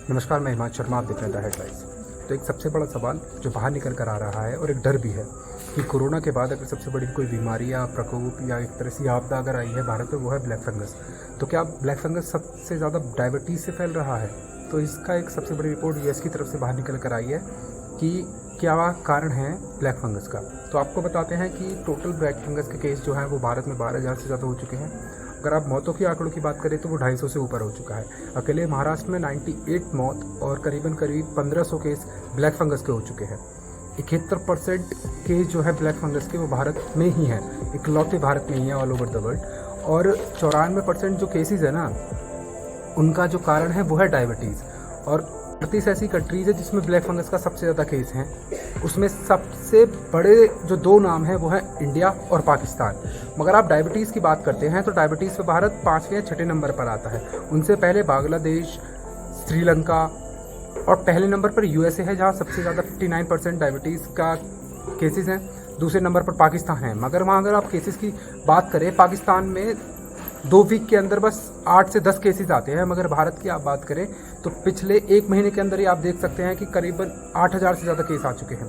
नमस्कार, मैं हिमांशु शर्मा, आप देख रहे हैं द हेडलाइंस। तो एक सबसे बड़ा सवाल जो बाहर निकल कर आ रहा है और एक डर भी है कि कोरोना के बाद अगर सबसे बड़ी कोई बीमारी या प्रकोप या एक तरह से आपदा अगर आई है भारत में, वो है ब्लैक फंगस। तो क्या ब्लैक फंगस सबसे ज़्यादा डायबिटीज़ से फैल रहा है? तो इसका एक सबसे बड़ी रिपोर्ट यूएस की तरफ से बाहर निकल कर आई है कि क्या कारण है ब्लैक फंगस का। तो आपको बताते हैं कि टोटल ब्लैक फंगस के केस जो हैं वो भारत में 12,000 से ज़्यादा हो चुके हैं। अगर आप मौतों के आंकड़ों की बात करें तो वो 250 से ऊपर हो चुका है। अकेले महाराष्ट्र में 98 मौत और करीब 1500 केस ब्लैक फंगस के हो चुके हैं। 71% केस जो है ब्लैक फंगस के वो भारत में ही हैं, इकलौते भारत में ही है ऑल ओवर द वर्ल्ड। और 94% जो केसेस है ना, उनका जो कारण है वो है डायबिटीज़। और 38 ऐसी कंट्रीज़ है जिसमें ब्लैक फंगस का सबसे ज़्यादा केस हैं। उसमें सबसे बड़े जो दो नाम हैं वो हैं इंडिया और पाकिस्तान। मगर आप डायबिटीज़ की बात करते हैं तो डायबिटीज़ पे भारत 5वें या 6ठे नंबर पर आता है। उनसे पहले बांग्लादेश, श्रीलंका और पहले नंबर पर यूएसए है, जहाँ सबसे ज़्यादा 59% डायबिटीज़ का केसेस हैं। दूसरे नंबर पर पाकिस्तान है। मगर वहाँ अगर आप केसेस की बात करें, पाकिस्तान में 2 वीक के अंदर बस 8 से 10 केसेस आते हैं। मगर भारत की आप बात करें तो पिछले 1 महीने के अंदर ही आप देख सकते हैं कि करीबन 8,000 से ज़्यादा केस आ चुके हैं।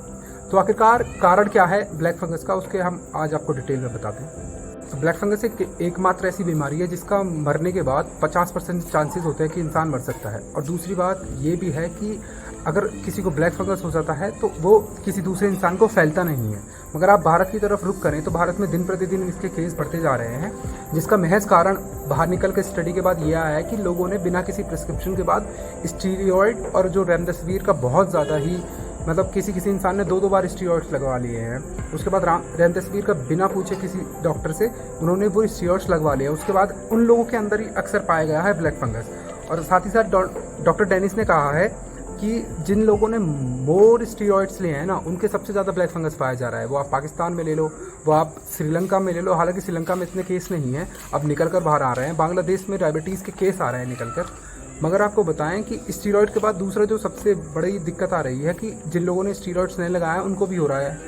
तो आखिरकार कारण क्या है ब्लैक फंगस का, उसके हम आज आपको डिटेल में बताते हैं। तो ब्लैक फंगस एकमात्र ऐसी बीमारी है जिसका मरने के बाद 50% चांसेस होते हैं कि इंसान मर सकता है। और दूसरी बात ये भी है कि अगर किसी को ब्लैक फंगस हो जाता है तो वो किसी दूसरे इंसान को फैलता नहीं है। मगर आप भारत की तरफ रुख करें तो भारत में दिन प्रतिदिन इसके केस बढ़ते जा रहे हैं, जिसका महज कारण बाहर निकल के स्टडी के बाद ये आया है कि लोगों ने बिना किसी प्रिस्क्रिप्शन के बाद स्टीरॉयड और जो रेमडेसिविर का बहुत ज़्यादा ही किसी इंसान ने 2-2 बार स्टीरॉयड्स लगवा लिए हैं। उसके बाद रेमडेसिविर का बिना पूछे किसी डॉक्टर से उन्होंने वो स्टीरॉयड्स लगवा लिए। उसके बाद उन लोगों के अंदर ही अक्सर पाया गया है ब्लैक फंगस। और साथ ही साथ डॉक्टर डेनिस ने कहा है कि जिन लोगों ने मोर स्टीरॉयड्स लिए हैं ना, उनके सबसे ज़्यादा ब्लैक फंगस पाया जा रहा है। वो आप पाकिस्तान में ले लो, वो आप श्रीलंका में ले लो। हालांकि श्रीलंका में इतने केस नहीं हैं, अब निकल कर बाहर आ रहे हैं। बांग्लादेश में डायबिटीज़ के केस आ रहे हैं निकल कर। मगर आपको बताएं कि स्टीरॉयड के बाद दूसरा जो सबसे बड़ी दिक्कत आ रही है कि जिन लोगों ने स्टीरॉयड्स नहीं लगाया उनको भी हो रहा है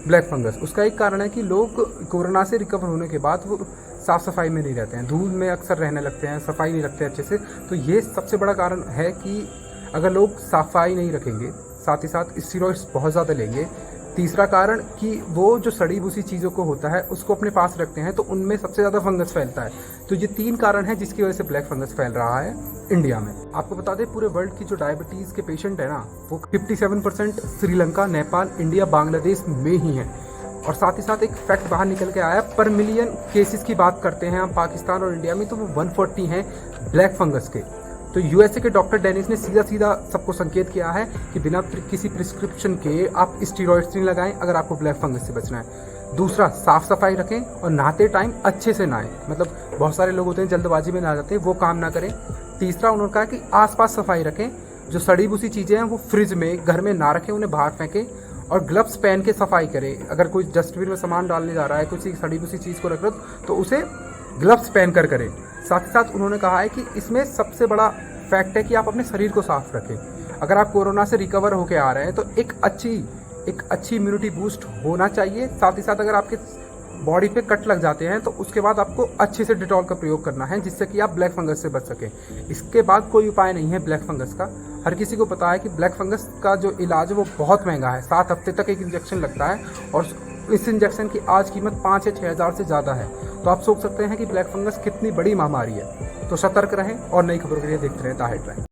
ब्लैक फंगस। उसका एक कारण है कि लोग कोरोना से रिकवर होने के बाद वो साफ़ सफाई में नहीं रहते हैं, धूल में अक्सर रहने लगते हैं, सफाई नहीं रखते अच्छे से। तो ये सबसे बड़ा कारण है कि अगर लोग सफाई नहीं रखेंगे, साथ ही साथ स्टीरॉयड्स बहुत ज़्यादा लेंगे। तीसरा कारण कि वो जो सड़ी भूसी चीज़ों को होता है उसको अपने पास रखते हैं, तो उनमें सबसे ज़्यादा फंगस फैलता है। तो ये 3 कारण हैं जिसकी वजह से ब्लैक फंगस फैल रहा है इंडिया में। आपको बता दें, पूरे वर्ल्ड की जो डायबिटीज़ के पेशेंट है ना, वो 57% श्रीलंका, नेपाल, इंडिया, बांग्लादेश में ही हैं। और साथ ही साथ एक फैक्ट बाहर निकल के आया, पर मिलियन केसेस की बात करते हैं हम पाकिस्तान और इंडिया में, तो वो 140 हैं ब्लैक फंगस के। तो यूएसए के डॉक्टर डेनिस ने सीधा सबको संकेत किया है कि बिना किसी प्रिस्क्रिप्शन के आप स्टीरॉयड्स नहीं लगाएं अगर आपको ब्लैक फंगस से बचना है। दूसरा, साफ़ सफाई रखें और नहाते टाइम अच्छे से नहाएं। बहुत सारे लोग होते हैं जल्दबाजी में नहा जाते हैं, वो काम ना करें। तीसरा, उन्होंने कहा कि आसपास सफाई रखें। जो सड़ी भूसी चीज़ें हैं वो फ्रिज में, घर में ना रखें, उन्हें बाहर फेंकें। और ग्लव्स पहन के सफाई करें। अगर कोई डस्टबिन में सामान डालने जा रहा है, कुछ सड़ी भूसी चीज़ को रख रहा है तो उसे ग्लव्स पहन कर करें। साथ ही साथ उन्होंने कहा है कि इसमें सबसे बड़ा फैक्ट है कि आप अपने शरीर को साफ रखें। अगर आप कोरोना से रिकवर होकर आ रहे हैं तो एक अच्छी इम्यूनिटी बूस्ट होना चाहिए। साथ ही साथ अगर आपके बॉडी पे कट लग जाते हैं तो उसके बाद आपको अच्छे से डिटॉल का प्रयोग करना है, जिससे कि आप ब्लैक फंगस से बच सकें। इसके बाद कोई उपाय नहीं है ब्लैक फंगस का। हर किसी को पता है कि ब्लैक फंगस का जो इलाज है वो बहुत महंगा है। 7 हफ्ते तक एक इंजेक्शन लगता है और इस इंजेक्शन की आज कीमत 5 या 6 हज़ार से ज़्यादा है। तो आप सोच सकते हैं कि ब्लैक फंगस कितनी बड़ी महामारी है। तो सतर्क रहें और नई खबरों के लिए देखते रहें द हेडलाइन।